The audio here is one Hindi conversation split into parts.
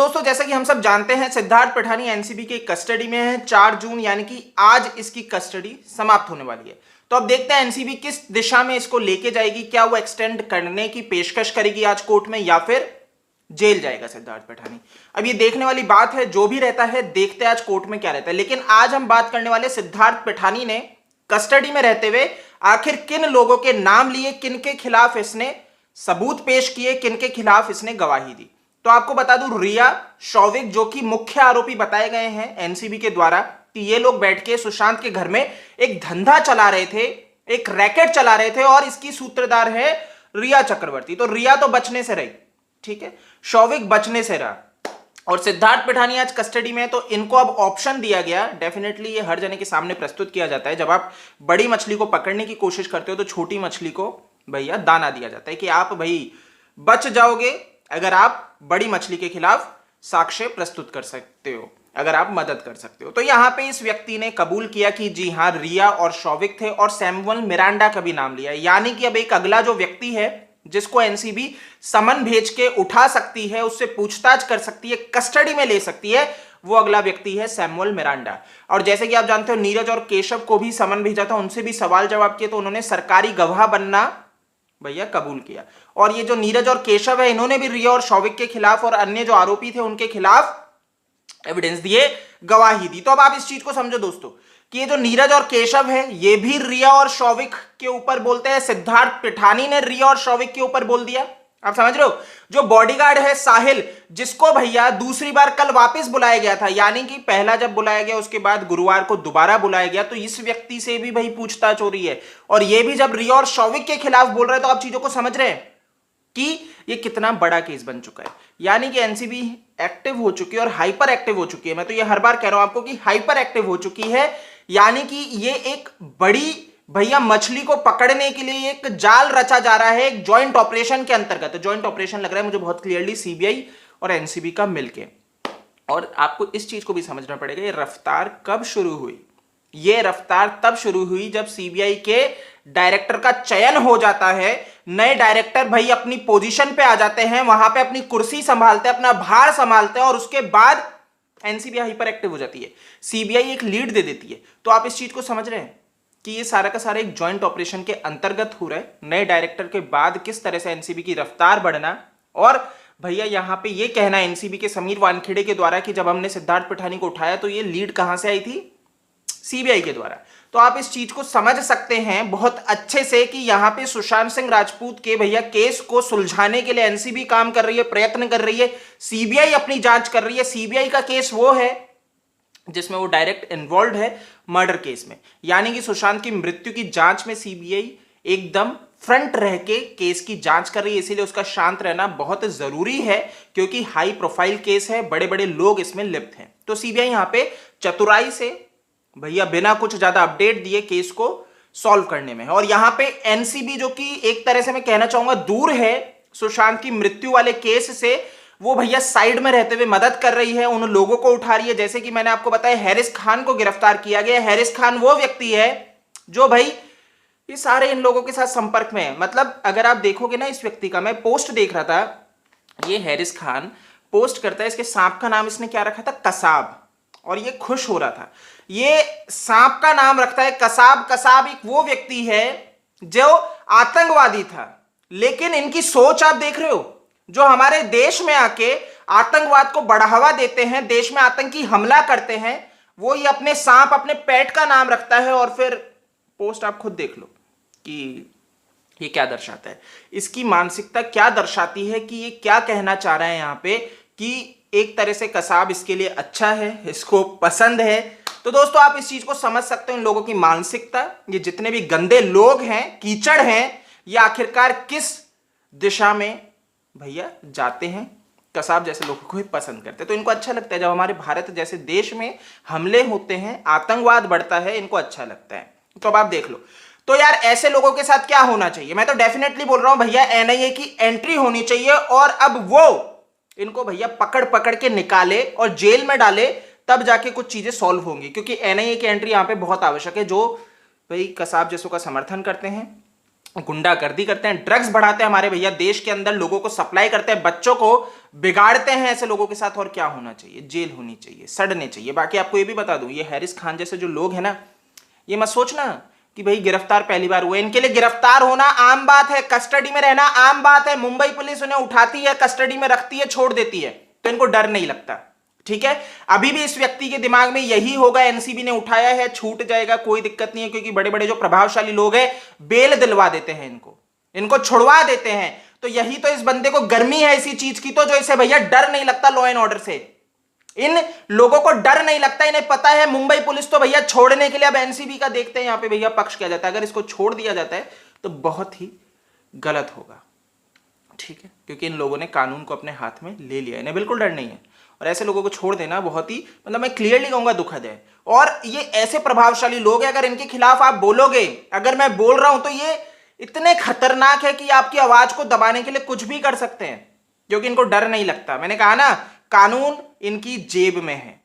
दोस्तों जैसा कि हम सब जानते हैं सिद्धार्थ पिठानी एनसीबी के कस्टडी में है। 4 जून यानी कि आज इसकी कस्टडी समाप्त होने वाली है। तो अब देखते हैं एनसीबी किस दिशा में इसको लेके जाएगी। क्या वो एक्सटेंड करने की पेशकश करेगी आज कोर्ट में या फिर जेल जाएगा सिद्धार्थ पिठानी। अब ये देखने वाली बात है, जो भी रहता है देखते हैं आज कोर्ट में क्या रहता है। लेकिन आज हम बात करने वाले सिद्धार्थ पिठानी ने कस्टडी में रहते हुए आखिर किन लोगों के नाम लिए, किन के खिलाफ इसने सबूत पेश किए, किन के खिलाफ इसने गवाही दी। तो आपको बता दूं, रिया, शौविक जो कि मुख्य आरोपी बताए गए हैं एनसीबी के द्वारा कि ये लोग बैठ के सुशांत के घर में एक धंधा चला रहे थे, एक रैकेट चला रहे थे और इसकी सूत्रधार है रिया चक्रवर्ती। तो रिया तो बचने से रही, ठीक है, शौविक बचने से रहा और सिद्धार्थ पिठानी आज कस्टडी में है। तो इनको अब ऑप्शन दिया गया, डेफिनेटली ये हर जने के सामने प्रस्तुत किया जाता है। जब आप बड़ी मछली को पकड़ने की कोशिश करते हो तो छोटी मछली को भैया दाना दिया जाता है कि आप भाई बच जाओगे अगर आप बड़ी मछली के खिलाफ साक्ष्य प्रस्तुत कर सकते हो, अगर आप मदद कर सकते हो। तो यहां पे इस व्यक्ति ने कबूल किया कि जी हां, रिया और शौविक थे और सैमुअल मिरांडा का भी नाम लिया। यानी कि अब एक अगला जो व्यक्ति है जिसको एनसीबी समन भेज के उठा सकती है, उससे पूछताछ कर सकती है, कस्टडी में ले सकती है, वो अगला व्यक्ति है सैमुअल मिरांडा। और जैसे कि आप जानते हो नीरज और केशव को भी समन भेजा था, उनसे भी सवाल जवाब किए तो उन्होंने सरकारी गवाह बनना भैया कबूल किया। और ये जो नीरज और केशव है, इन्होंने भी रिया और शौविक के खिलाफ और अन्य जो आरोपी थे उनके खिलाफ एविडेंस दिए, गवाही दी। तो अब आप इस चीज को समझो दोस्तों कि ये जो नीरज और केशव है ये भी रिया और शौविक के ऊपर बोलते हैं। सिद्धार्थ पिठानी ने रिया और शौविक के ऊपर बोल दिया, आप समझ रहे हो। जो बॉडीगार्ड है साहिल, जिसको भैया दूसरी बार कल वापस बुलाया गया था, यानी कि पहला जब बुलाया गया उसके बाद गुरुवार को दोबारा बुलाया गया, तो इस व्यक्ति से भी भाई पूछताछ हो रही है। और ये भी जब रिया और शौविक के खिलाफ बोल रहे हैं तो आप चीजों को समझ रहे हैं कि ये कितना बड़ा केस बन चुका है। यानी कि एनसीबी एक्टिव हो चुकी है और हाइपर एक्टिव हो चुकी है। मैं तो ये हर बार कह रहा हूं आपको कि हाइपर एक्टिव हो चुकी है। यानी कि ये एक बड़ी भैया मछली को पकड़ने के लिए एक जाल रचा जा रहा है, एक ज्वाइंट ऑपरेशन के अंतर्गत। ज्वाइंट ऑपरेशन लग रहा है मुझे बहुत क्लियरली सीबीआई और एनसीबी का मिलके। और आपको इस चीज को भी समझना पड़ेगा, ये रफ्तार कब शुरू हुई। ये रफ्तार तब शुरू हुई जब सीबीआई के डायरेक्टर का चयन हो जाता है। नए डायरेक्टर भाई अपनी पोजीशन पे आ जाते हैं, वहां पे अपनी कुर्सी संभालते हैं, अपना भार संभालते हैं और उसके बाद एनसीबी हाइपर एक्टिव हो जाती है, सीबीआई एक लीड दे देती है। तो आप इस चीज को समझ रहे हैं कि ये सारा का सारा एक ज्वाइंट ऑपरेशन के अंतर्गत हो रहा है। नए डायरेक्टर के बाद किस तरह से एनसीबी की रफ्तार बढ़ना। और भैया यहां पे ये कहना एनसीबी के समीर वानखेड़े के द्वारा कि जब हमने सिद्धार्थ पिठानी को उठाया तो ये लीड कहां से आई थी, सीबीआई के द्वारा। तो आप इस चीज को समझ सकते हैं बहुत अच्छे से कि यहां पे सुशांत सिंह राजपूत के भैया केस को सुलझाने के लिए एनसीबी काम कर रही है, प्रयत्न कर रही है, सीबीआई अपनी जांच कर रही है। सीबीआई का केस वो है जिसमें वो डायरेक्ट इन्वॉल्व है मर्डर केस में। यानी कि सुशांत की मृत्यु की जांच में सीबीआई एकदम फ्रंट रह के केस की जांच कर रही है। इसीलिए उसका शांत रहना बहुत जरूरी है क्योंकि हाई प्रोफाइल केस है, बड़े बड़े लोग इसमें लिप्त हैं। तो सीबीआई यहां पे चतुराई से भैया बिना कुछ ज्यादा अपडेट दिए केस को सॉल्व करने में है। और यहां पे एनसीबी जो कि एक तरह से मैं कहना चाहूंगा दूर है सुशांत की मृत्यु वाले केस से, वो भैया साइड में रहते हुए मदद कर रही है, उन लोगों को उठा रही है। जैसे कि मैंने आपको बताया हैरिस खान को गिरफ्तार किया गया। हैरिस खान वो व्यक्ति है जो भाई ये सारे इन लोगों के साथ संपर्क में है। मतलब अगर आप देखोगे ना इस व्यक्ति का, मैं पोस्ट देख रहा था, ये हैरिस खान पोस्ट करता है, इसके सांप का नाम इसने क्या रखा था, कसाब, और ये खुश हो रहा था। ये सांप का नाम रखता है कसाब। कसाब एक वो व्यक्ति है जो आतंकवादी था, लेकिन इनकी सोच आप देख रहे हो, जो हमारे देश में आके आतंकवाद को बढ़ावा देते हैं, देश में आतंकी हमला करते हैं, वो ये अपने सांप, अपने पेट का नाम रखता है। और फिर पोस्ट आप खुद देख लो कि ये क्या दर्शाता है, इसकी मानसिकता क्या दर्शाती है, कि ये क्या कहना चाह रहा है यहां पे कि एक तरह से कसाब इसके लिए अच्छा है, इसको पसंद है। तो दोस्तों आप इस चीज को समझ सकते हो, इन लोगों की मानसिकता, ये जितने भी गंदे लोग हैं, कीचड़ हैं, ये आखिरकार किस दिशा में भैया जाते हैं। कसाब जैसे लोगों को ही पसंद करते हैं। तो इनको अच्छा लगता है जब हमारे भारत जैसे देश में हमले होते हैं, आतंकवाद बढ़ता है, इनको अच्छा लगता है। तो अब आप देख लो, तो यार ऐसे लोगों के साथ क्या होना चाहिए। मैं तो डेफिनेटली बोल रहा हूं भैया एनआईए की एंट्री होनी चाहिए और अब वो इनको भैया पकड़ पकड़ के निकाले और जेल में डाले, तब जाके कुछ चीजें सॉल्व होंगी। क्योंकि एनआईए की एंट्री यहां पे बहुत आवश्यक है, जो भाई कसाब जैसों का समर्थन करते हैं, गुंडागर्दी करते हैं, ड्रग्स बढ़ाते हैं हमारे भैया देश के अंदर, लोगों को सप्लाई करते हैं, बच्चों को बिगाड़ते हैं। ऐसे लोगों के साथ और क्या होना चाहिए? जेल होनी चाहिए, सड़ने चाहिए। बाकी आपको ये भी बता दूं, ये हैरिस खान जैसे जो लोग हैं ना, ये मत सोचना कि भाई गिरफ्तार पहली बार हुए। इनके लिए गिरफ्तार होना आम बात है, कस्टडी में रहना आम बात है। मुंबई पुलिस उन्हें उठाती है, कस्टडी में रखती है, छोड़ देती है, तो इनको डर नहीं लगता। ठीक है, अभी भी इस व्यक्ति के दिमाग में यही होगा, एनसीबी ने उठाया है, छूट जाएगा, कोई दिक्कत नहीं है, क्योंकि बड़े बड़े जो प्रभावशाली लोग हैं बेल दिलवा देते हैं, इनको छुड़वा देते हैं। तो यही तो इस बंदे को गर्मी है इसी चीज की, तो जो इसे भैया डर नहीं लगता लॉ एंड ऑर्डर से। इन लोगों को डर नहीं लगता, इन्हें पता है मुंबई पुलिस तो भैया छोड़ने के लिए अब एनसीबी का देखते हैं यहां पे भैया पक्ष किया जाता है। अगर इसको छोड़ दिया जाता है तो बहुत ही गलत होगा। ठीक है, क्योंकि इन लोगों ने कानून को अपने हाथ में ले लिया, इन्हें बिल्कुल डर नहीं है। और ऐसे लोगों को छोड़ देना बहुत ही, मतलब मैं क्लियरली कहूंगा, दुखद है। और ये ऐसे प्रभावशाली लोग हैं, अगर इनके खिलाफ आप बोलोगे, अगर मैं बोल रहा हूं, तो ये इतने खतरनाक है कि आपकी आवाज को दबाने के लिए कुछ भी कर सकते हैं, क्योंकि इनको डर नहीं लगता। मैंने कहा ना, कानून इनकी जेब में है।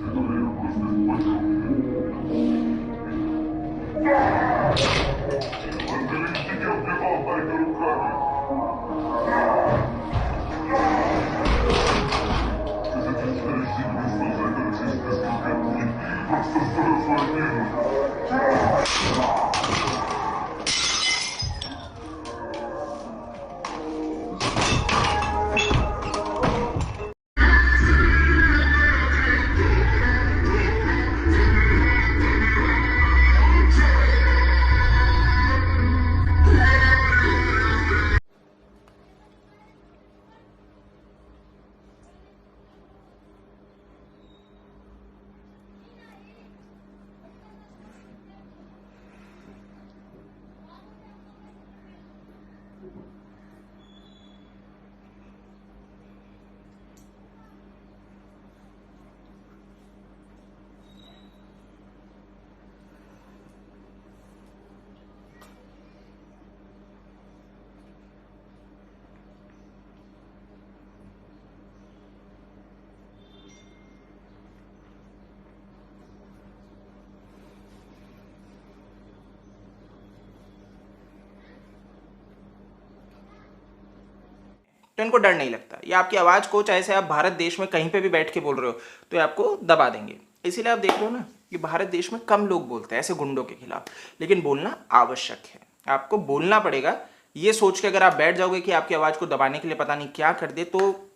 तो इनको डर नहीं लगता। ये आपकी आवाज को, चाहे से आप भारत देश में कहीं पे भी बैठ के बोल रहे हो, तो ये आपको दबा देंगे। इसीलिए आप देख रहे हो ना कि भारत देश में कम लोग बोलते हैं ऐसे गुंडों के खिलाफ, लेकिन बोलना आवश्यक है, आपको बोलना पड़ेगा। ये सोच के अगर आप बैठ जाओगे कि आपकी आवाज को दबाने के लिए पता नहीं क्या कर दे, तो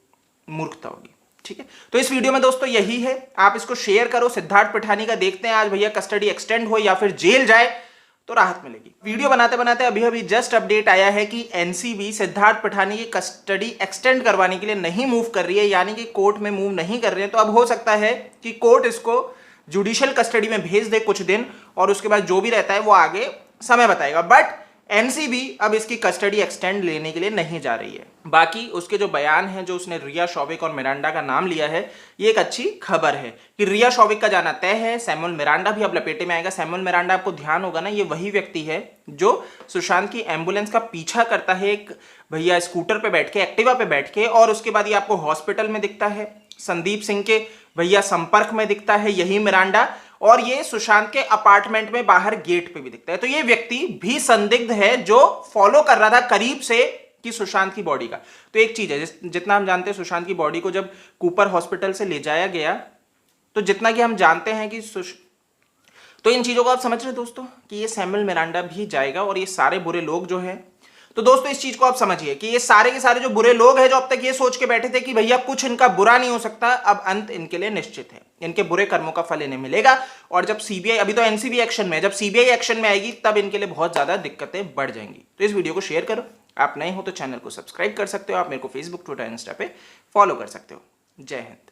मूर्खता होगी। ठीक है, तो इस वीडियो में दोस्तों यही है, आप इसको शेयर करो। सिद्धार्थ पिठानी का देखते हैं आज भैया कस्टडी एक्सटेंड हो या फिर जेल जाए तो राहत मिलेगी। वीडियो बनाते बनाते अभी अभी जस्ट अपडेट आया है कि एनसीबी सिद्धार्थ पिठानी की कस्टडी एक्सटेंड करवाने के लिए नहीं मूव कर रही है, यानी कि कोर्ट में मूव नहीं कर रहे हैं। तो अब हो सकता है कि कोर्ट इसको जुडिशियल कस्टडी में भेज दे कुछ दिन, और उसके बाद जो भी रहता है वो आगे समय बताएगा। बट एनसीबी अब इसकी कस्टडी एक्सटेंड लेने के लिए नहीं जा रही है। बाकी उसके जो बयान है, जो उसने रिया शौविक और मिरांडा का नाम लिया है, ये एक अच्छी खबर है कि रिया शौविक का जाना तय है। सैमुअल मिरांडा भी अब लपेटे में आएगा। सैमुअल मिरांडा, आपको ध्यान होगा ना, ये वही व्यक्ति है जो सुशांत की एम्बुलेंस का पीछा करता है, एक भैया स्कूटर पे बैठ के, एक्टिवा पे बैठ के, और उसके बाद ये आपको हॉस्पिटल में दिखता है, संदीप सिंह के भैया संपर्क में दिखता है यही मिरांडा, और ये सुशांत के अपार्टमेंट में बाहर गेट पे भी दिखता है। तो ये व्यक्ति भी संदिग्ध है, जो फॉलो कर रहा था करीब से कि सुशांत की बॉडी का। तो एक चीज है, जितना हम जानते हैं सुशांत की बॉडी को जब कूपर हॉस्पिटल से ले जाया गया, तो जितना कि हम जानते हैं कि तो इन चीजों को आप समझ रहे हैं दोस्तों कि ये सैमुअल मिरांडा भी जाएगा, और ये सारे बुरे लोग जो हैं, तो दोस्तों इस चीज को आप समझिए कि ये सारे के सारे जो बुरे लोग हैं, जो अब तक ये सोच के बैठे थे कि भैया कुछ इनका बुरा नहीं हो सकता, अब अंत इनके लिए निश्चित है। इनके बुरे कर्मों का फल इन्हें मिलेगा। और जब सीबीआई, अभी तो एनसीबी एक्शन में है, जब सीबीआई एक्शन में आएगी तब इनके लिए बहुत ज्यादा दिक्कतें बढ़ जाएंगी। तो इस वीडियो को शेयर करो। आप नए हो तो चैनल को सब्सक्राइब कर सकते हो। आप मेरे को फेसबुक, ट्विटर, इंस्टा पे फॉलो कर सकते हो। जय हिंद।